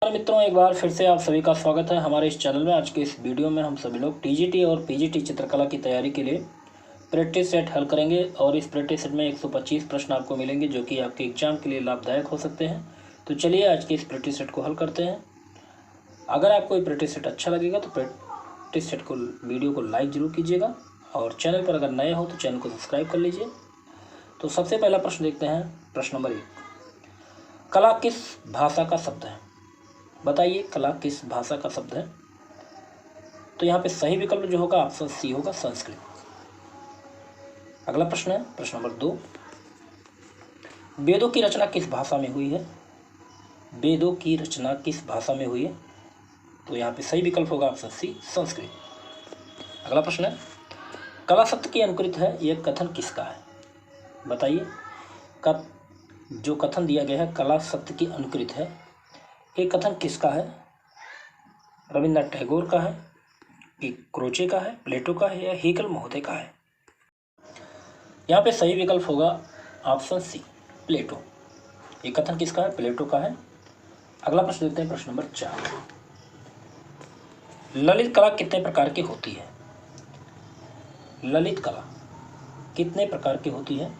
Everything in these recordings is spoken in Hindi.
मित्रों, एक बार फिर से आप सभी का स्वागत है हमारे इस चैनल में। आज के इस वीडियो में हम सभी लोग टीजीटी और पीजीटी चित्रकला की तैयारी के लिए प्रैक्टिस सेट हल करेंगे और इस प्रैक्टिस सेट में 125 प्रश्न आपको मिलेंगे जो कि आपके एग्जाम के लिए लाभदायक हो सकते हैं। तो चलिए आज के इस प्रैक्टिस सेट को हल करते हैं। अगर आपको ये प्रैक्टिस सेट अच्छा लगेगा तो प्रैक्टिस सेट को वीडियो को लाइक ज़रूर कीजिएगा और चैनल पर अगर नए हो तो चैनल को सब्सक्राइब कर लीजिए। तो सबसे पहला प्रश्न देखते हैं, प्रश्न नंबर 1। कला किस भाषा का शब्द है? बताइए, कला किस भाषा का शब्द है? तो यहाँ पे सही विकल्प जो होगा ऑप्शन सी होगा, संस्कृत। अगला प्रश्न है प्रश्न नंबर 2। वेदों की रचना किस भाषा में हुई है? वेदों की रचना किस भाषा में हुई है? तो यहाँ पे सही विकल्प होगा ऑप्शन सी, संस्कृत। अगला प्रश्न है, कला शब्द की अनुकृत है, यह कथन किसका है? बताइए, जो कथन दिया गया है कला शब्द की अनुकृत है, ये कथन किसका है? रविन्द्रनाथ टैगोर का है कि क्रोचे का है, प्लेटो का है या हेगल महोदय का है? यहाँ पे सही विकल्प होगा ऑप्शन सी, प्लेटो। ये कथन किसका है? प्लेटो का है। अगला प्रश्न देखते हैं, प्रश्न नंबर 4। ललित कला कितने प्रकार की होती है? ललित कला कितने प्रकार की होती है?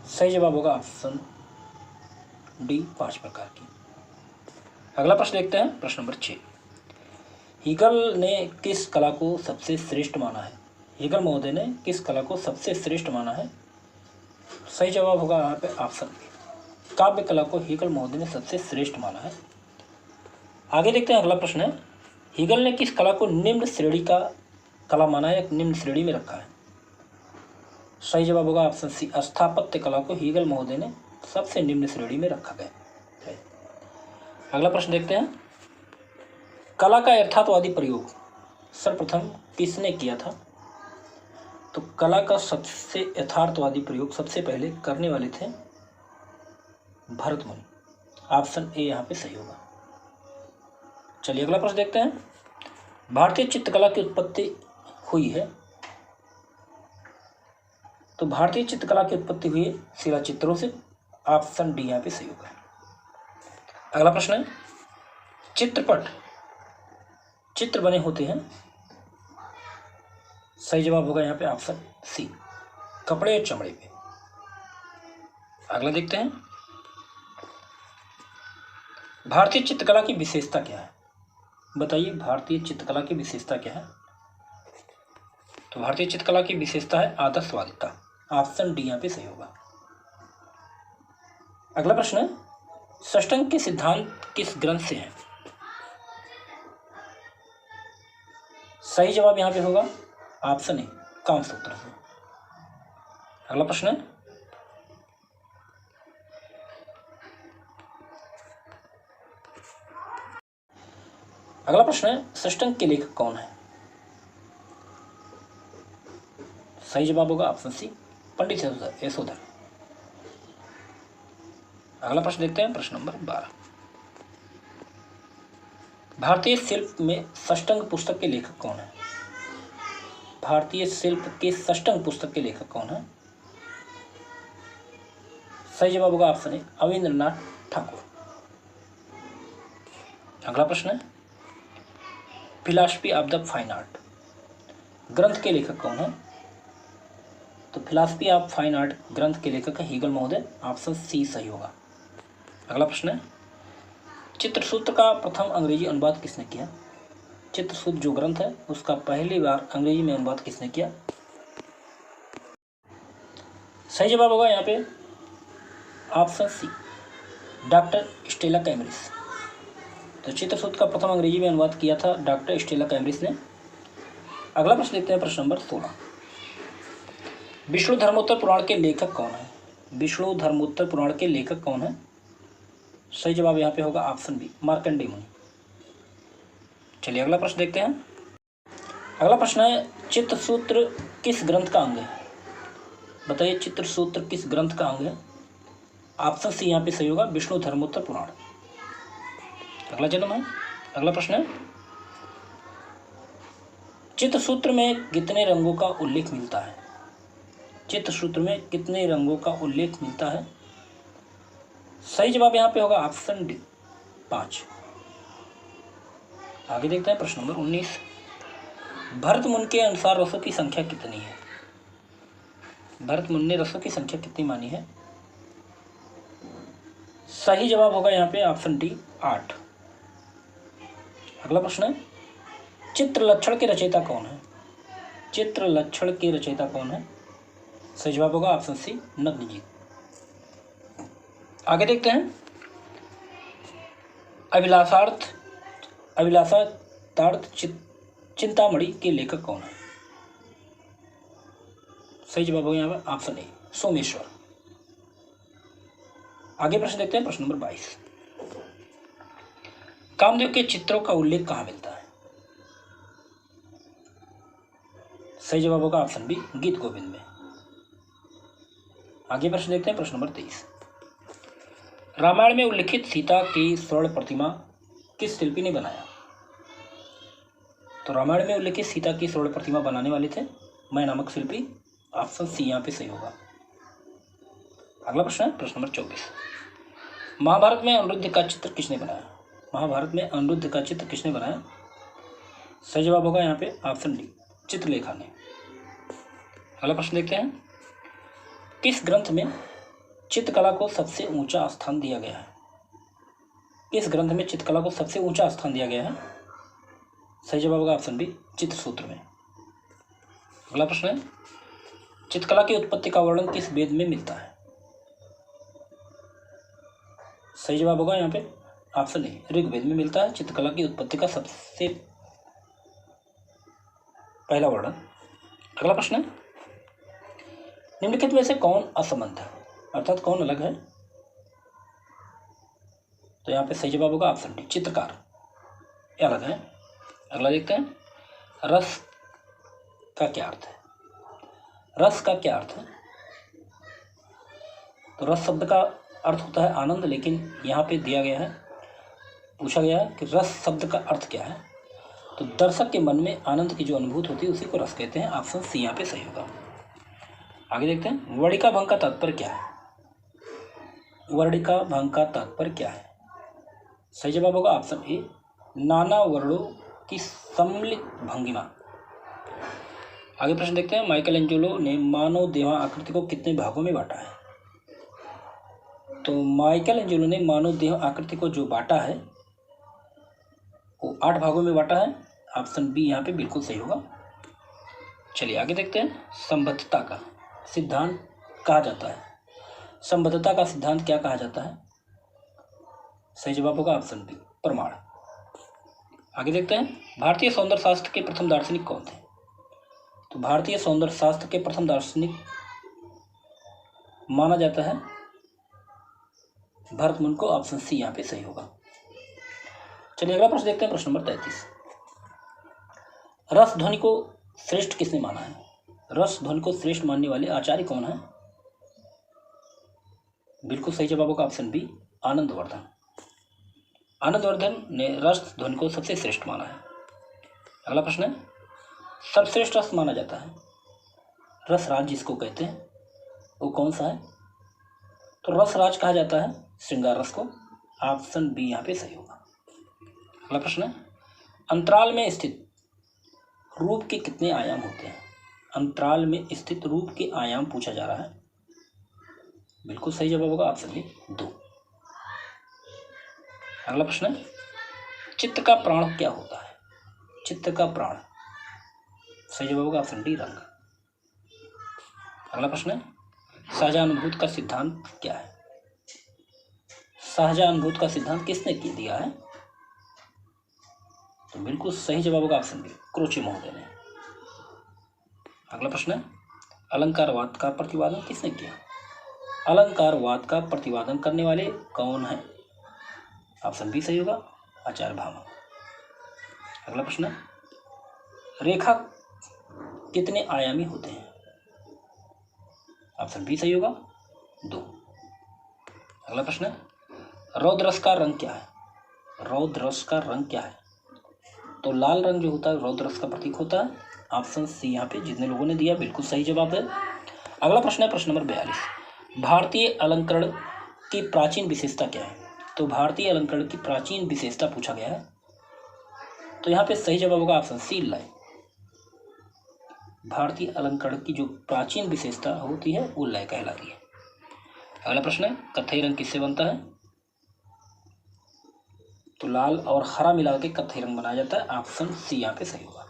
सही जवाब होगा ऑप्शन डी, 5 प्रकार की। अगला प्रश्न देखते हैं, प्रश्न नंबर 6। हेगल ने किस कला को सबसे श्रेष्ठ माना है? हेगल महोदय ने किस कला को सबसे श्रेष्ठ माना है? सही जवाब होगा यहाँ पे ऑप्शन बी, काव्य कला को हेगल महोदय ने सबसे श्रेष्ठ माना है। आगे देखते हैं, अगला प्रश्न है, हेगल ने किस कला को निम्न श्रेणी का कला माना है या निम्न श्रेणी में रखा है? सही जवाब होगा ऑप्शन सी, स्थापत्य कला को हेगल महोदय ने सबसे निम्न श्रेणी में रखा गया है। अगला प्रश्न देखते हैं, कला का यथार्थवादी प्रयोग सर्वप्रथम किसने किया था? तो कला का सबसे यथार्थवादी प्रयोग सबसे पहले करने वाले थे भरत मुनि। ऑप्शन ए यहाँ पे सही होगा। चलिए अगला प्रश्न देखते हैं, भारतीय चित्रकला की उत्पत्ति हुई है? तो भारतीय चित्रकला की उत्पत्ति हुई है शिलाचित्रों से। ऑप्शन डी यहाँ पे सही होगा। अगला प्रश्न है, चित्र बने होते हैं। सही जवाब होगा यहाँ पे ऑप्शन सी, कपड़े और चमड़े पे। अगला देखते हैं, भारतीय चित्रकला की विशेषता क्या है? बताइए, भारतीय चित्रकला की विशेषता क्या है? तो भारतीय चित्रकला की विशेषता है आदर्शवादिता। ऑप्शन डी यहाँ पे सही होगा। अगला प्रश्न है, षष्टांग के सिद्धांत किस ग्रंथ से हैं? सही जवाब यहाँ पे होगा ऑप्शन ए, कामसूत्र से। अगला प्रश्न है, षष्टांग के लेखक कौन है? सही जवाब होगा ऑप्शन सी, पंडित यशोधर। अगला प्रश्न देखते हैं, प्रश्न नंबर 12। भारतीय शिल्प में षष्टांग पुस्तक के लेखक कौन है? भारतीय शिल्प के षष्टांग पुस्तक के लेखक कौन है? सही जवाब होगा ऑप्शन ए, अविंद्रनाथ ठाकुर। अगला प्रश्न है, philosophy of the fine art ग्रंथ के लेखक कौन है? तो फिलॉसफी ऑफ फाइन आर्ट ग्रंथ के लेखक है हेगल महोदय। ऑप्शन सी सही होगा। अगला प्रश्न है, चित्रसूत्र का प्रथम अंग्रेजी अनुवाद किसने किया? चित्रसूत्र जो ग्रंथ है उसका पहली बार अंग्रेजी में अनुवाद किसने किया? सही जवाब होगा यहाँ पे option C, doctor Stella Cambridge. तो चित्रसूत्र का प्रथम अंग्रेजी में अनुवाद किया था डॉक्टर स्टेला कैम्ब्रिज ने। अगला प्रश्न देखते हैं, प्रश्न नंबर 16। विष्णु धर्मोत्तर पुराण के लेखक कौन है? विष्णु धर्मोत्तर पुराण के लेखक कौन है? सही जवाब यहाँ पे होगा ऑप्शन बी, मार्कंडेय मुनि। चलिए अगला प्रश्न देखते हैं। अगला प्रश्न है, चित्रसूत्र किस ग्रंथ का अंग है? बताइए, चित्रसूत्र किस ग्रंथ का अंग है? ऑप्शन सी यहाँ पे सही होगा, विष्णु धर्मोत्तर पुराण। अगला प्रश्न है, चित्रसूत्र में कितने रंगों का उल्लेख मिलता है? चित्रसूत्र में कितने रंगों का उल्लेख मिलता है? सही जवाब यहाँ पे होगा ऑप्शन डी, 5। आगे देखते हैं प्रश्न नंबर 19। भरतमुनि के अनुसार रसों की संख्या कितनी है? भरतमुनि ने रसों की संख्या कितनी मानी है? सही जवाब होगा यहाँ पे ऑप्शन डी 8। अगला प्रश्न है, चित्रलक्षण के रचयिता कौन है? चित्रलक्षण के रचयिता कौन है? सही जवाब होगा ऑप्शन सी नग्नजित। आगे देखते हैं, अभिलाषार्थ चिंतामणि के लेखक कौन है? सही जवाब होगा यहाँ पर ऑप्शन ए सोमेश्वर। आगे प्रश्न देखते हैं प्रश्न नंबर 22। कामदेव के चित्रों का उल्लेख कहाँ मिलता है? सही जवाब होगा ऑप्शन बी गीत गोविंद में। आगे प्रश्न देखते हैं प्रश्न नंबर 23। रामायण में उल्लिखित सीता की स्वर्ण प्रतिमा किस शिल्पी ने बनाया? तो रामायण में उल्लिखित सीता की स्वर्ण प्रतिमा बनाने वाले थे मैं नामक शिल्पी। ऑप्शन सी यहाँ पे सही होगा। अगला प्रश्न है प्रश्न नंबर 24। महाभारत में अनिरुद्ध का चित्र किसने बनाया? महाभारत में अनिरुद्ध का चित्र किसने बनाया? सही जवाब होगा यहाँ पे ऑप्शन डी चित्रलेखा ने। अगला प्रश्न देखते हैं, किस ग्रंथ में चित्रकला को सबसे ऊंचा स्थान दिया गया है? किस ग्रंथ में चित्रकला को सबसे ऊंचा स्थान दिया गया है? सही जवाब होगा ऑप्शन बी चित्रसूत्र में। अगला प्रश्न है, चित्रकला की उत्पत्ति का वर्णन किस वेद में मिलता है? सही जवाब होगा यहाँ पे ऑप्शन ए ऋग्वेद में मिलता है चित्रकला की उत्पत्ति का सबसे पहला वर्णन। अगला प्रश्न है, निम्नलिखित में से कौन असंबद्ध है, अर्थात कौन अलग है? तो यहाँ पे सही जवाब होगा ऑप्शन डी चित्रकार ये अलग है। अगला देखते हैं, रस का क्या अर्थ है? रस का क्या अर्थ है? तो रस शब्द का अर्थ होता है आनंद, लेकिन यहाँ पे दिया गया है, पूछा गया है कि रस शब्द का अर्थ क्या है? तो दर्शक के मन में आनंद की जो अनुभूति होती है उसी को रस कहते हैं। ऑप्शन सी यहाँ पे सही होगा। आगे देखते हैं, वर्णिका भंग का तात्पर्य क्या है? वर्णिका भंग का तात्पर्य क्या है? सही जवाब होगा ऑप्शन ए नाना वर्णों की सम्मिलित भंगिमा। आगे प्रश्न देखते हैं, माइकल एंजेलो ने मानव देह आकृति को कितने भागों में बांटा है? तो माइकल एंजेलो ने मानव देह आकृति को जो बांटा है वो 8 भागों में बांटा है। ऑप्शन बी यहाँ पे बिल्कुल सही होगा। चलिए आगे देखते हैं, संबद्धता का सिद्धांत कहा जाता है। संबद्धता का सिद्धांत क्या कहा जाता है? सही जवाब होगा ऑप्शन बी प्रमाण। आगे देखते हैं, भारतीय सौंदर्य शास्त्र के प्रथम दार्शनिक कौन थे? तो भारतीय सौंदर्य शास्त्र के प्रथम दार्शनिक माना जाता है भरतमुनि को। ऑप्शन सी यहाँ पे सही होगा। चलिए अगला प्रश्न देखते हैं प्रश्न नंबर 33। रस ध्वनि को श्रेष्ठ किसने माना है? रस ध्वनि को श्रेष्ठ मानने वाले आचार्य कौन है? बिल्कुल सही जवाब होगा ऑप्शन बी आनंदवर्धन। आनंदवर्धन ने रस ध्वनि को सबसे श्रेष्ठ माना है। अगला प्रश्न है, सर्वश्रेष्ठ रस माना जाता है रस राज जिसको कहते हैं वो कौन सा है? तो रस राज कहा जाता है श्रृंगार रस को। ऑप्शन बी यहाँ पे सही होगा। अगला प्रश्न है, अंतराल में स्थित रूप के कितने आयाम होते हैं? अंतराल में स्थित रूप के आयाम पूछा जा रहा है। बिल्कुल सही जवाब होगा ऑप्शन बी 2। अगला प्रश्न है, चित्र का प्राण क्या होता है? चित्र का प्राण सही जवाब होगा ऑप्शन डी रंग। अगला प्रश्न है, सहजानुभूत का सिद्धांत क्या है? सहजानुभूत का सिद्धांत किसने दिया है? तो बिल्कुल सही जवाब होगा ऑप्शन बी क्रोचे महोदय ने। अगला प्रश्न है, अलंकारवाद का प्रतिपादन किसने किया? अलंकारवाद का प्रतिपादन करने वाले कौन है? ऑप्शन बी सही होगा आचार्य भामह। अगला प्रश्न है, रेखा कितने आयामी होते हैं? ऑप्शन बी सही होगा 2। अगला प्रश्न है, रौद्र रस का रंग क्या है? रौद्र रस का रंग क्या है? तो लाल रंग जो होता है रौद्र रस का प्रतीक होता है। ऑप्शन सी यहाँ पे जितने लोगों ने दिया बिल्कुल सही जवाब है। अगला प्रश्न है प्रश्न नंबर 42। भारतीय अलंकरण की प्राचीन विशेषता क्या है? तो भारतीय अलंकरण की प्राचीन विशेषता पूछा गया है, तो यहाँ पे सही जवाब होगा ऑप्शन सी लय। भारतीय अलंकरण की जो प्राचीन विशेषता होती है वो लय कहलाती है। अगला प्रश्न है, कत्थई रंग किससे बनता है? तो लाल और हरा मिला के कत्थई रंग बनाया जाता है, ऑप्शन सी यहाँ पे सही होगा।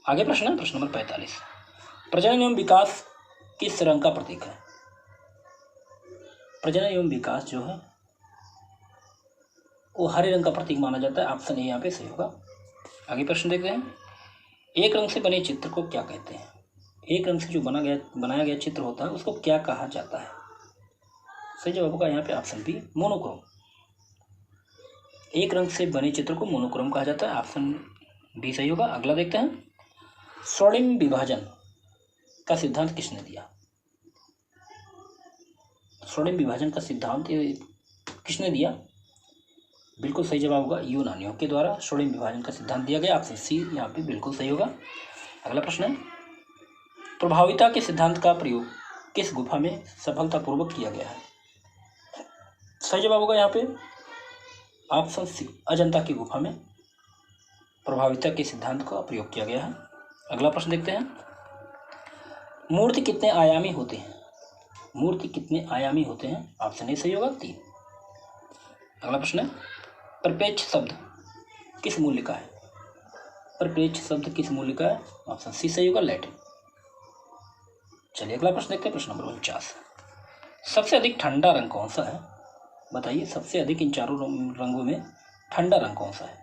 आगे प्रश्न है, प्रश्न नंबर 45, प्रजनन एवं विकास किस रंग का प्रतीक है? प्रजनन एवं विकास जो है वो हरे रंग का प्रतीक माना जाता है, ऑप्शन ए यहाँ पे सही होगा। आगे प्रश्न देखते हैं, एक रंग से बने चित्र को क्या कहते हैं? एक रंग से जो बनाया गया चित्र होता है उसको क्या कहा जाता है? सही जवाब होगा यहाँ पे ऑप्शन बी मोनोक्रोम। एक रंग से बने चित्र को मोनोक्रोम कहा जाता है, ऑप्शन बी सही होगा। अगला देखते हैं, स्वर्णिम विभाजन का सिद्धांत किसने दिया? स्वर्णिम विभाजन का सिद्धांत किसने दिया? बिल्कुल सही जवाब होगा यूनानियों के द्वारा स्वर्णिम विभाजन का सिद्धांत दिया गया, ऑप्शन सी यहाँ पे बिल्कुल सही होगा। अगला प्रश्न है, प्रभाविता के सिद्धांत का प्रयोग किस गुफा में सफलतापूर्वक किया गया है? सही जवाब होगा यहाँ पे ऑप्शन सी अजंता की गुफा में प्रभाविता के सिद्धांत का प्रयोग किया गया है। अगला प्रश्न देखते हैं, मूर्ति कितने आयामी होते हैं? मूर्ति कितने आयामी होते हैं? ऑप्शन ए सही होगा 3। अगला प्रश्न है, परिप्रेक्ष्य शब्द किस मूल्य का है? परिप्रेक्ष्य शब्द किस मूल्य का है? ऑप्शन सी सही होगा लैटिन। चलिए अगला प्रश्न देखते हैं, प्रश्न नंबर 49, सबसे अधिक ठंडा रंग कौन सा है? बताइए, सबसे अधिक इन चारों रंगों में ठंडा रंग कौन सा है?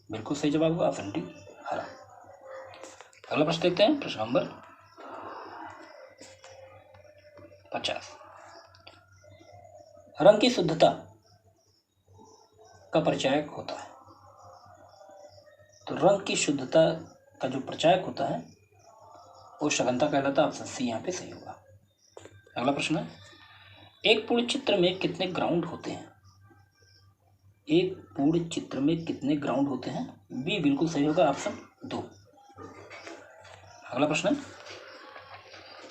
बिल्कुल सही जवाब होगा ऑप्शन डी हरा। अगला प्रश्न देखते हैं, प्रश्न नंबर 50, रंग की शुद्धता का परिचायक होता है? तो रंग की शुद्धता का जो परिचायक होता है वो सघनता कहलाता है, ऑप्शन सी यहाँ पे सही होगा। अगला प्रश्न है, एक पूर्ण चित्र में कितने ग्राउंड होते हैं? एक पूर्ण चित्र में कितने ग्राउंड होते हैं? बी बिल्कुल सही होगा, ऑप्शन 2। अगला प्रश्न है,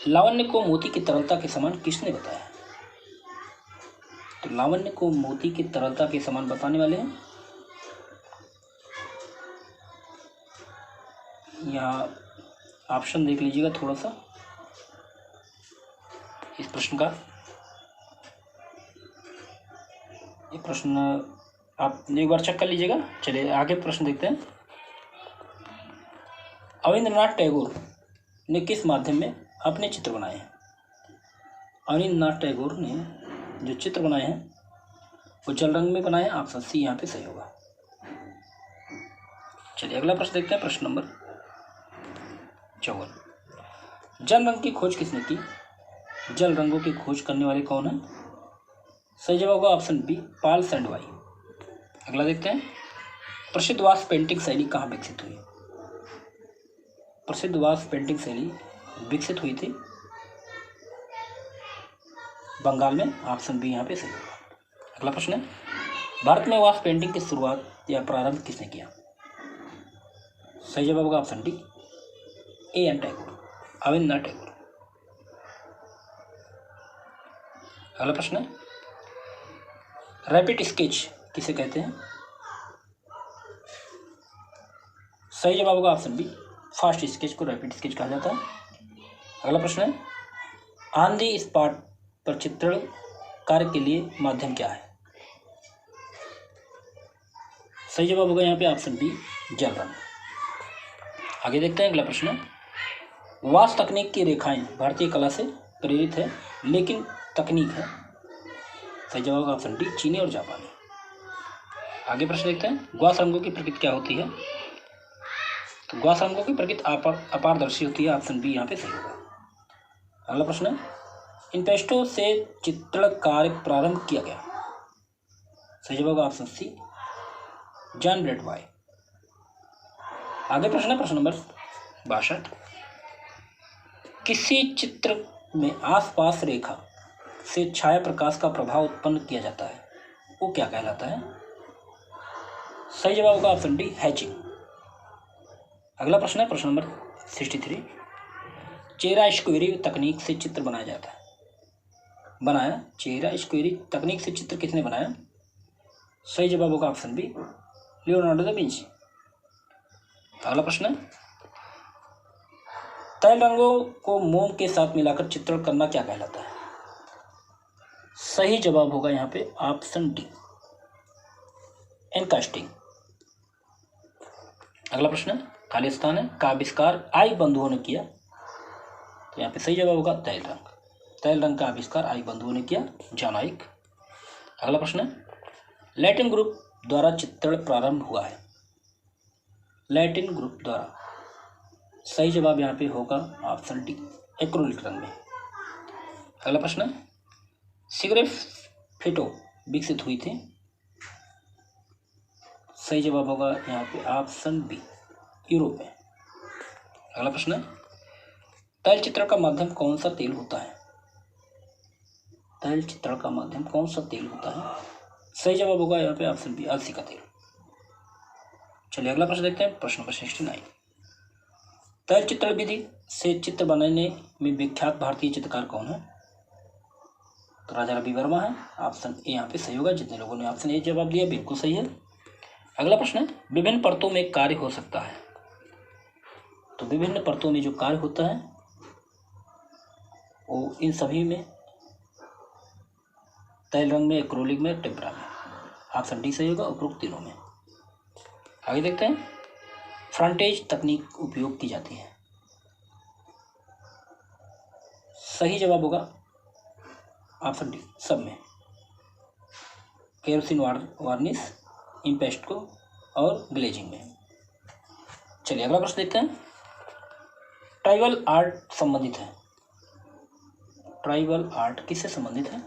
लावण्य को मोती की तरलता के समान किसने बताया? तो लावण्य को मोती की तरलता के समान बताने वाले हैं, यहाँ ऑप्शन देख लीजिएगा थोड़ा सा इस प्रश्न का। ये प्रश्न आप एक बार चेक कर लीजिएगा। चलिए आगे प्रश्न देखते हैं, अविंद्रनाथ टैगोर ने किस माध्यम में अपने चित्र बनाए हैं? अविंद्रनाथ टैगोर ने जो चित्र बनाए हैं वो जल रंग में बनाए हैं, ऑप्शन सी यहाँ पे सही होगा। चलिए अगला प्रश्न देखते हैं, प्रश्न नंबर 54, जल रंग की खोज किसने की? जल रंगों की खोज करने वाले कौन है? सही जवाब होगा ऑप्शन बी पॉल सैंडवाई। अगला देखते हैं, प्रसिद्ध वास्तु पेंटिंग शैली कहाँ विकसित हुई? प्रसिद्ध वास्तु पेंटिंग शैली विकसित हुई थी बंगाल में, ऑप्शन बी यहाँ पे सही होगा। अगला प्रश्न है, भारत में वास्तु पेंटिंग की शुरुआत या प्रारंभ किसने किया? सही जवाब होगा option D A N Tagore, Abanindranath Tagore. अगला प्रश्न है, रैपिड स्केच किसे कहते हैं? सही जवाब होगा ऑप्शन बी फास्ट स्केच को रैपिड स्केच कहा जाता है। अगला प्रश्न है, आंधी स्पॉट पर चित्रण कार्य के लिए माध्यम क्या है? सही जवाब होगा यहाँ पे ऑप्शन बी जल रंग। आगे देखते हैं अगला प्रश्न, वास्तु तकनीक की रेखाएं भारतीय कला से प्रेरित है लेकिन तकनीक है? सही जवाब होगा ऑप्शन डी चीनी और जापानी। आगे प्रश्न देखते हैं, ग्वास रंगों की प्रकृति क्या होती है? तो ग्वास रंगों की प्रकृति अपारदर्शी होती है, ऑप्शन बी यहाँ पे सही होगा। अगला प्रश्न है, इन पेस्टों से चित्रण कार्य प्रारंभ किया गया? सही जवाब होगा ऑप्शन सी जॉन ब्रैडवाय। आगे प्रश्न है, प्रश्न नंबर 62, किसी चित्र में आसपास रेखा से छाया प्रकाश का प्रभाव उत्पन्न किया जाता है, वो क्या कहलाता है? सही जवाब होगा ऑप्शन डी हैचिंग। अगला प्रश्न है, प्रश्न नंबर 63, चेहरा स्क्वेरी तकनीक से चित्र बनाया जाता है? बनाया? चेहरा स्क्वेरी तकनीक से चित्र किसने बनाया? सही जवाब होगा option B, Leonardo da Vinci. अगला प्रश्न है, तैल रंगों को मोम के साथ मिलाकर चित्रण करना क्या कहलाता है? सही जवाब होगा यहाँ पे ऑप्शन डी, एनकास्टिंग। अगला प्रश्न है, खालिस्तान है का आविष्कार आई बंधुओं ने किया? तो यहाँ पे सही जवाब होगा तैल रंग। तैल रंग का आविष्कार आई बंधुओं ने किया, जॉनाइक। अगला प्रश्न है, लैटिन ग्रुप द्वारा चित्रण प्रारंभ हुआ है? लैटिन ग्रुप द्वारा, सही जवाब यहाँ पे होगा ऑप्शन डी, एक्रिलिक रंग में। अगला प्रश्न है, सिगरेट विकसित हुई थी? सही जवाब होगा यहाँ पे ऑप्शन बी, यूरोप में। अगला प्रश्न है, तैल चित्रण का माध्यम कौन सा तेल होता है? तैल चित्रण का माध्यम कौन सा तेल होता है? सही जवाब होगा यहाँ पे ऑप्शन बी, अलसी का तेल। चलिए अगला प्रश्न देखते हैं, प्रश्न नंबर 69। तैल चित्रण विधि से चित्र बनाने में विख्यात भारतीय चित्रकार कौन है? तो राजा रवि वर्मा है, ऑप्शन ए यहाँ पे सही होगा। जितने लोगों ने ऑप्शन ए जवाब दिया बिल्कुल सही है। अगला प्रश्न है, विभिन्न परतों में कार्य हो सकता है? तो विभिन्न परतों में जो कार्य होता है वो इन सभी में, तैल रंग में, एक्रिलिक में, टेम्परा में, ऑप्शन डी सही होगा उपरोक्त तीनों में। आगे देखते हैं, फ्रंटेज तकनीक उपयोग की जाती है? सही जवाब होगा ऑप्शन डी, सब में, केरोसिन वार्निश, इम्पेस्टको और ग्लेजिंग में। चलिए अगला प्रश्न देखते हैं, ट्राइबल आर्ट संबंधित है? ट्राइबल आर्ट किससे संबंधित है?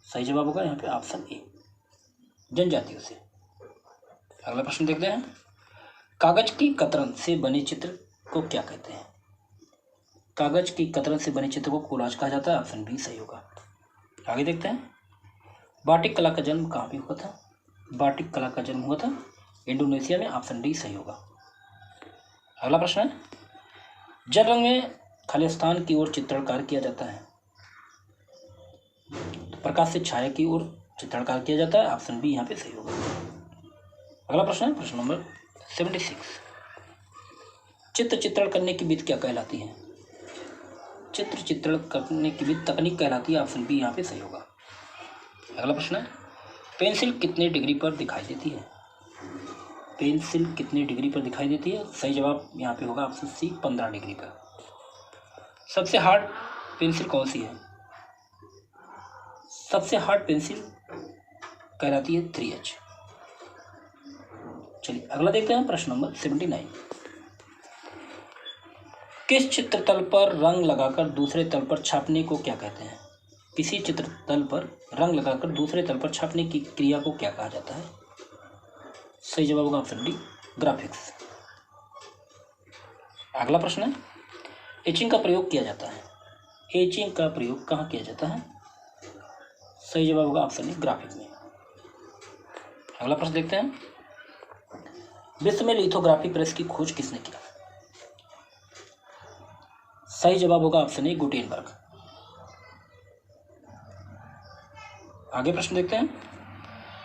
सही जवाब होगा यहाँ पे ऑप्शन ए, जनजातियों से। अगला प्रश्न देखते हैं, कागज की कतरन से बने चित्र को क्या कहते हैं? कागज की कतरन से बने चित्र को कोलाज कहा जाता है, ऑप्शन बी सही होगा। आगे देखते हैं, बाटिक कला का जन्म कहाँ पे हुआ था? बाटिक कला का जन्म हुआ था इंडोनेशिया में, ऑप्शन डी सही होगा। अगला प्रश्न है, जल रंग में खालिस्तान की ओर चित्रण कार्य किया जाता है? तो प्रकाश से छाया की ओर चित्रण कार्य किया जाता है, ऑप्शन बी यहाँ पे सही होगा। अगला प्रश्न है, प्रश्न नंबर 76। चित्रण करने की विधि क्या कहलाती है? चित्रण करने की विधि तकनीक कहलाती है, ऑप्शन बी यहाँ पे सही होगा। अगला प्रश्न है, पेंसिल कितने डिग्री पर दिखाई देती है? पेंसिल कितने डिग्री पर दिखाई देती है? सही जवाब यहाँ पे होगा ऑप्शन सी, 15 डिग्री पर। सबसे हार्ड पेंसिल कौन सी है? सबसे हार्ड पेंसिल कहलाती है 3H। चलिए अगला देखते हैं, प्रश्न नंबर 79। किस चित्र तल पर रंग लगाकर दूसरे तल पर छापने को क्या कहते हैं? किसी चित्र तल पर रंग लगाकर दूसरे तल पर छापने की क्रिया को क्या कहा जाता है? सही जवाब होगा ऑप्शन डी, ग्राफिक्स। अगला प्रश्न है, एचिंग का प्रयोग किया जाता है? एचिंग का प्रयोग कहाँ किया जाता है? सही जवाब होगा ऑप्शन डी, ग्राफिक में। अगला प्रश्न देखते हैं, विश्व में लिथोग्राफी प्रेस की खोज किसने की? सही जवाब होगा ऑप्शन ए, गुटेनबर्ग। आगे प्रश्न देखते हैं,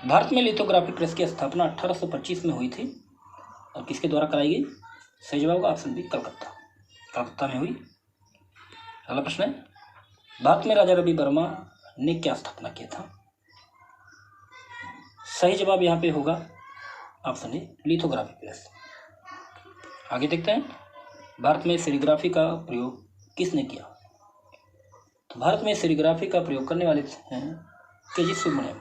भारत में लिथोग्राफी प्रेस की स्थापना 1825 में हुई थी और किसके द्वारा कराई गई? सही जवाब होगा ऑप्शन बी, कलकत्ता में हुई। अगला प्रश्न है, भारत में राजा रवि वर्मा ने क्या स्थापना किया था? सही जवाब यहाँ पे होगा ऑप्शन ए, लिथोग्राफी प्रेस। आगे देखते हैं, भारत में सेरीग्राफी का प्रयोग किसने किया? तो भारत में सेरीग्राफी का प्रयोग करने वाले हैं के.जी. सुब्रमण्यम।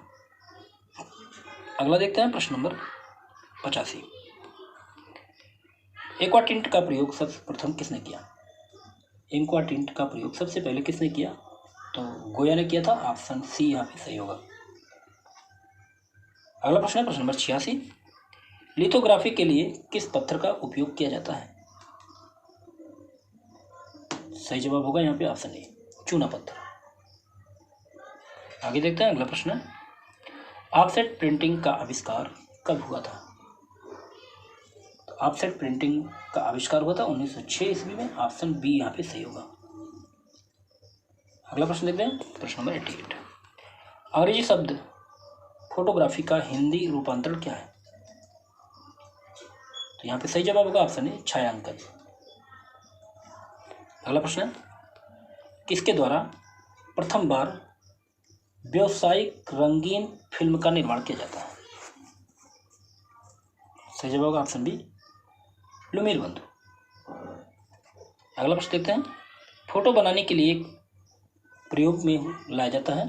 अगला देखते हैं, प्रश्न नंबर 85। एक्वा टिंट का प्रयोग सर्वप्रथम किसने किया? एक्वा टिंट का प्रयोग सबसे पहले किसने किया? तो गोया ने किया था, ऑप्शन सी यहाँ पे सही होगा। अगला प्रश्न है, प्रश्न नंबर 86। लिथोग्राफी के लिए किस पत्थर का उपयोग किया जाता है? सही जवाब होगा यहाँ पे ऑप्शन ए, चूना पत्थर। आगे देखते हैं, अगला प्रश्न है, ऑफसेट प्रिंटिंग का आविष्कार कब हुआ था? तो ऑफसेट प्रिंटिंग का आविष्कार हुआ था 1906 ईस्वी में, ऑप्शन बी यहाँ पे सही होगा। अगला प्रश्न देखते हैं, प्रश्न नंबर 88। अंग्रेजी शब्द फोटोग्राफी का हिंदी रूपांतरण क्या है? तो यहाँ पे सही जवाब होगा ऑप्शन ए छायांकन। अगला प्रश्न है, किसके द्वारा प्रथम बार व्यावसायिक रंगीन फिल्म का निर्माण किया जाता है? सही जवाब होगा ऑप्शन बी लुमियर बंधु। अगला प्रश्न देखते हैं, फोटो बनाने के लिए प्रयोग में लाया जाता है,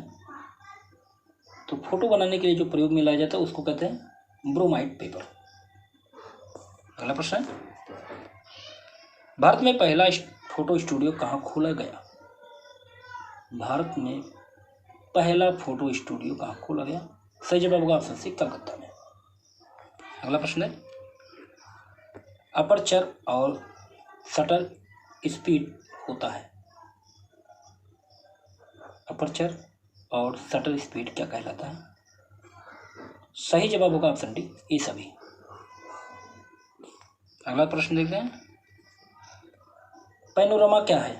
तो फोटो बनाने के लिए जो प्रयोग में लाया जाता है उसको कहते हैं ब्रोमाइड पेपर। अगला प्रश्न है, भारत में पहला फोटो स्टूडियो कहाँ खोला गया? भारत में पहला फोटो स्टूडियो कहाँ खोला गया? सही जवाब होगा ऑप्शन सी कलकत्ता में। अगला प्रश्न है, अपर्चर और शटर स्पीड होता है, अपर्चर और शटर स्पीड क्या कहलाता है? सही जवाब होगा ऑप्शन डी ये सभी। अगला प्रश्न देखते हैं, पैनोरामा क्या है?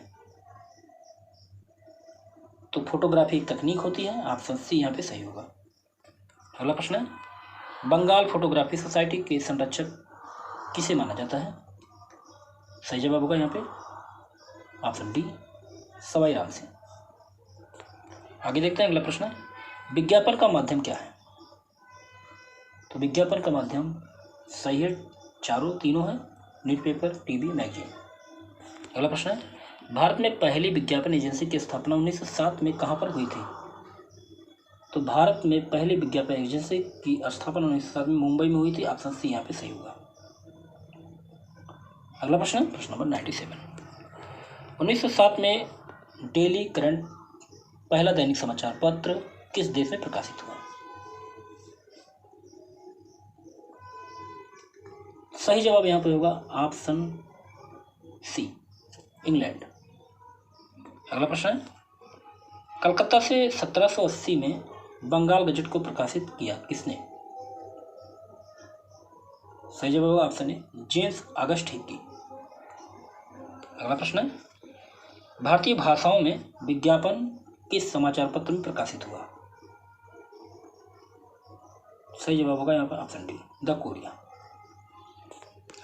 तो फोटोग्राफी एक तकनीक होती है, ऑप्शन सी यहाँ पे सही होगा। अगला प्रश्न है, बंगाल फोटोग्राफी सोसाइटी के संरक्षक किसे माना जाता है? सही जवाब होगा यहाँ पे ऑप्शन डी सवाई राम सिंह। आगे देखते हैं अगला प्रश्न है, विज्ञापन का माध्यम क्या है? तो विज्ञापन का माध्यम सही है, तीनों है, न्यूज़पेपर, टीवी, मैगजीन। अगला प्रश्न है, भारत में पहली विज्ञापन एजेंसी की स्थापना 1907 में कहाँ पर हुई थी? तो भारत में पहली विज्ञापन एजेंसी की स्थापना 1907 में मुंबई में हुई थी, ऑप्शन सी यहाँ पे सही होगा। अगला प्रश्न है, प्रश्न नंबर 97। 1907 में डेली करंट पहला दैनिक समाचार पत्र किस देश में प्रकाशित हुआ? सही जवाब यहाँ पे होगा ऑप्शन सी इंग्लैंड। अगला प्रश्न है, कलकत्ता से 1780 में बंगाल गजट को प्रकाशित किया किसने? सही जवाब होगा option A James August Hicky. अगला प्रश्न है, भारतीय भाषाओं में विज्ञापन किस समाचार पत्र में प्रकाशित हुआ? सही जवाब होगा यहाँ पर ऑप्शन डी द कोरिया।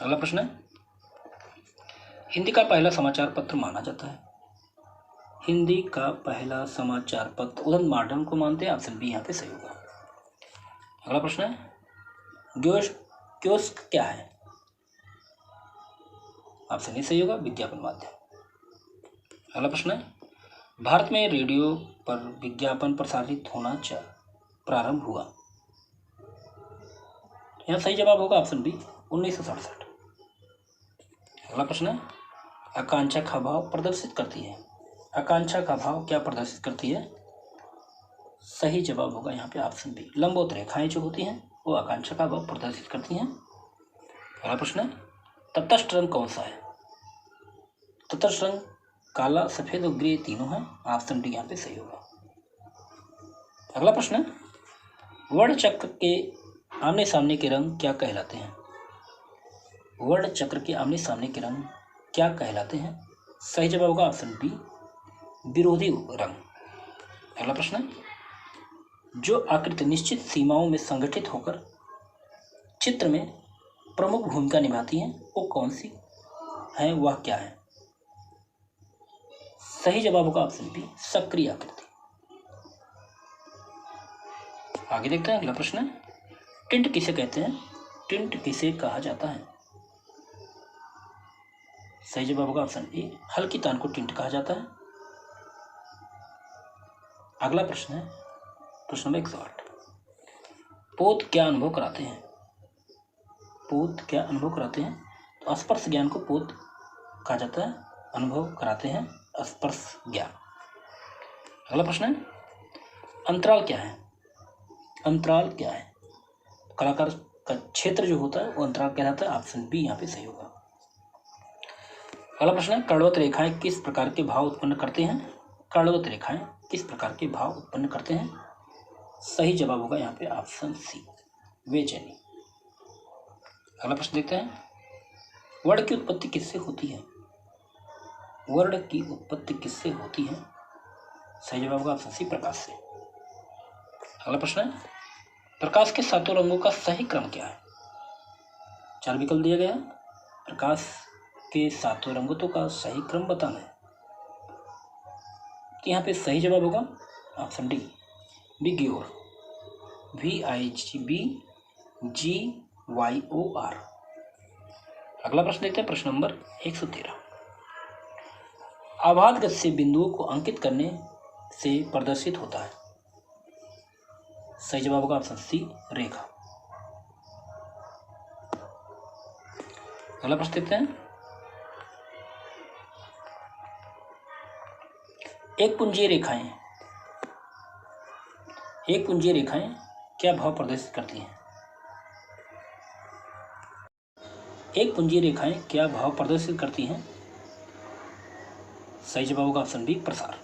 अगला प्रश्न है, हिंदी का पहला समाचार पत्र माना जाता है, हिंदी का पहला समाचार पत्र उदंत मॉडर्न को मानते हैं, ऑप्शन बी यहाँ पे सही होगा। अगला प्रश्न है, कियोस्क क्या है? ऑप्शन ए सही होगा विज्ञापन माध्यम। अगला प्रश्न है, भारत में रेडियो पर विज्ञापन प्रसारित होना प्रारंभ हुआ? यहाँ सही जवाब होगा ऑप्शन बी 1967। अगला प्रश्न है, आकांक्षा का भाव प्रदर्शित करती है, आकांक्षा का भाव क्या प्रदर्शित करती है? सही जवाब होगा यहाँ पे ऑप्शन बी लंबवत रेखाएं जो होती हैं वो आकांक्षा का भाव प्रदर्शित करती हैं। अगला प्रश्न है, तटस्थ रंग कौन सा है? तटस्थ रंग काला, सफेद और ग्रे तीनों हैं, ऑप्शन डी यहाँ पे सही होगा। अगला प्रश्न है, वर्ण चक्र के आमने सामने के रंग क्या कहलाते हैं? वर्ण चक्र के आमने सामने के रंग क्या कहलाते हैं? सही जवाब होगा ऑप्शन बी विरोधी रंग। अगला प्रश्न है, जो आकृति निश्चित सीमाओं में संगठित होकर चित्र में प्रमुख भूमिका निभाती हैं वो कौन सी है, वह क्या है? सही जवाब होगा ऑप्शन बी सक्रिय आकृति। आगे देखते हैं अगला प्रश्न है, टिंट किसे कहते हैं? टिंट किसे कहा जाता है? सही जवाब होगा ऑप्शन ए हल्की तान को टिंट कहा जाता है। अगला प्रश्न है, प्रश्न नंबर 108। पोत क्या अनुभव कराते हैं? पोत क्या अनुभव कराते हैं? तो स्पर्श ज्ञान को पोत कहा जाता है, अनुभव कराते हैं स्पर्श ज्ञान। अगला प्रश्न है, अंतराल क्या है? अंतराल क्या है? कलाकार का क्षेत्र जो होता है वो अंतराल कहलाता है, ऑप्शन बी यहाँ पे सही होगा। अगला प्रश्न है, कर्णवत रेखाएं किस प्रकार के भाव उत्पन्न करते हैं? कर्णवत रेखाएं किस प्रकार के भाव उत्पन्न करते हैं? सही जवाब होगा यहाँ पे ऑप्शन सी बेचैनी। अगला प्रश्न देखते हैं, वर्ण की उत्पत्ति किससे होती है? वर्ण की उत्पत्ति किससे होती है? सही जवाब होगा ऑप्शन सी प्रकाश से। अगला प्रश्न है, प्रकाश के सातों रंगों का सही क्रम क्या है? 4 विकल्प दिया गया है। प्रकाश के सातों रंगों का सही क्रम बताना है। तो यहाँ पे सही जवाब होगा ऑप्शन डी, विग्योर, VIGBGYOR। अगला प्रश्न देखते हैं, प्रश्न नंबर 113। आभात गति से बिंदुओं को अंकित करने से प्रदर्शित होता है। सही जवाब होगा ऑप्शन सी, रेखा। अगला प्रश्न देखते हैं, एक पुंजीय रेखाएं क्या भाव प्रदर्शित करती हैं? एक पुंजीय रेखाएं क्या भाव प्रदर्शित करती हैं? सही जवाब होगा ऑप्शन बी, प्रसार।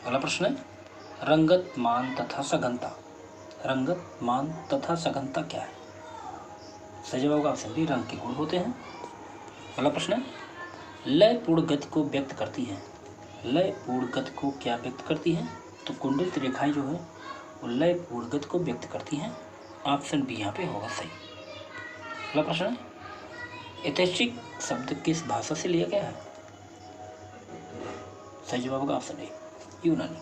अगला प्रश्न है, रंगत, मान तथा सघनता। रंगत, मान तथा सघनता क्या है? सही जवाब होगा ऑप्शन बी, रंग के गुण होते हैं। अगला प्रश्न है, लयपूर्ण गति को व्यक्त करती है। लयपूर्ण गति को क्या व्यक्त करती है? तो कुंडलित रेखाएं जो है वो लयपूर्ण गति को व्यक्त करती हैं। ऑप्शन बी यहाँ पे होगा सही। अगला प्रश्न है, ऐतिहासिक शब्द किस भाषा से लिया गया है? सही जवाब होगा ऑप्शन ए, यूनानी।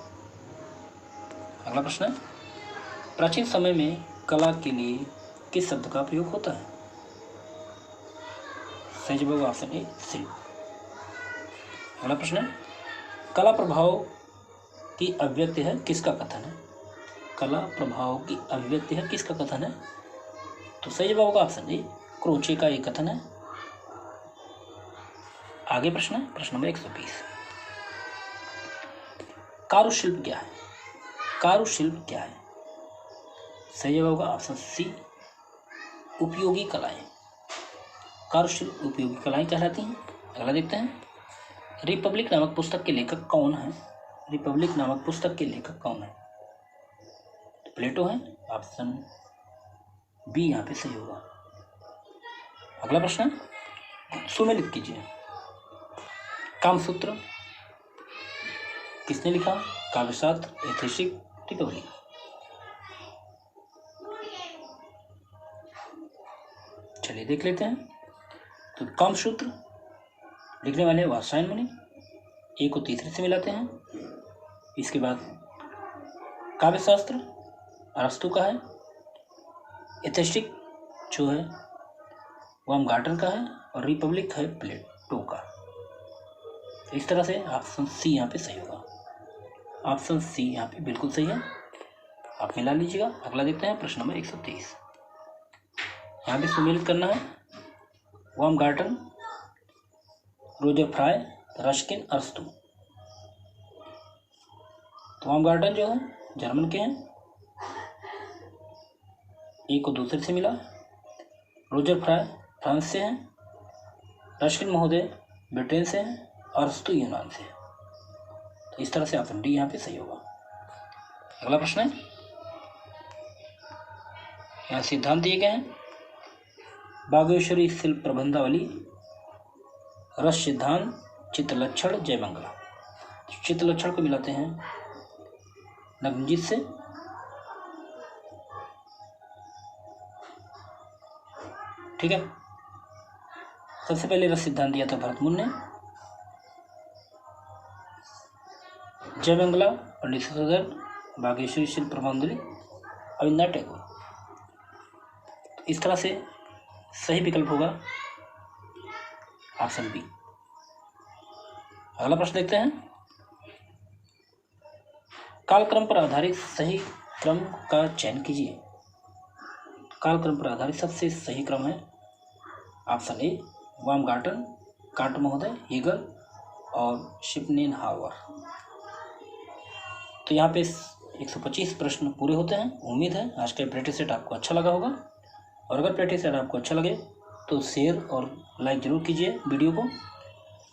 अगला प्रश्न है, प्राचीन समय में कला के लिए किस शब्द का प्रयोग होता है? सही जवाब होगा ऑप्शन ए, शिल्प। अगला प्रश्न है, कला प्रभाव की अभिव्यक्ति है, किसका कथन है? कला प्रभाव की अभिव्यक्ति है, किसका कथन है? तो सही जवाब होगा ऑप्शन ए, क्रोचे का एक कथन है। आगे प्रश्न है, प्रश्न नंबर 120। कारुशिल्प क्या है? कारुशिल्प क्या है? सही जवाब होगा ऑप्शन सी, उपयोगी कलाएं। कारुशिल्प उपयोगी कलाएं कहलाती हैं। अगला देखते हैं, रिपब्लिक नामक पुस्तक के लेखक कौन है? रिपब्लिक नामक पुस्तक के लेखक कौन है? तो प्लेटो है। ऑप्शन बी यहाँ पे सही होगा। अगला प्रश्न सुमेलित कीजिए। कामसूत्र किसने लिखा? काव्यशास्त्र, ऐतिहासिक, रिपब्लिक। चलिए देख लेते हैं। तो कामसूत्र लिखने वाले वात्स्यायन मुनि, एक को तीसरे से मिलाते हैं। इसके बाद काव्यशास्त्र अरस्तु का है, ऐतिहासिक जो है बाumgarten का है, और रिपब्लिक है प्लेटो का। इस तरह से ऑप्शन सी यहाँ पे सही होगा। ऑप्शन सी यहाँ पे बिल्कुल सही है, आप मिला लीजिएगा। अगला देखते हैं, प्रश्न नंबर 123। यहाँ पे सुमेलित करना है बाumgarten, रोजर फ्राय, रस्किन, अरस्तु। तो बाumgarten जो है जर्मन के हैं, एक को दूसरे से मिला। रोजर फ्राय फ्रांस से हैं, रस्किन महोदय ब्रिटेन से हैं, अरस्तु यूनान से है। तो इस तरह से ऑप्शन डी यहाँ पे सही होगा। अगला प्रश्न है, यहाँ सिद्धांत दिए गए हैं। बागेश्वरी शिल्प प्रबंधावली, रस सिद्धांत, चित्रलक्षण, जयमंगला। चित्रलक्षण को मिलाते हैं नग्नजित से। ठीक है, सबसे पहले रस सिद्धांत दिया था भरतमुनि ने। जयमंगला पंडित सुधाकर, बागेश्वरी शिल्प प्रबंधावली रविन्द्रनाथ टैगोर। इस तरह से सही विकल्प होगा ऑप्शन बी। अगला प्रश्न देखते हैं, कालक्रम पर आधारित सही क्रम का चयन कीजिए। कालक्रम पर आधारित सबसे सही क्रम है ऑप्शन ए, बाumgarten, कांट महोदय, हीगल और शिपनेनहावर। तो यहाँ पे 125 प्रश्न पूरे होते हैं। उम्मीद है आज का प्रैक्टिस सेट आपको अच्छा लगा होगा, और अगर प्रैक्टिस सेट आपको अच्छा लगे तो शेयर और लाइक जरूर कीजिए वीडियो को।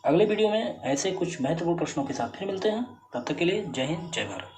अगले वीडियो में ऐसे कुछ महत्वपूर्ण प्रश्नों के साथ फिर मिलते हैं। तब तक के लिए जय हिंद, जय भारत।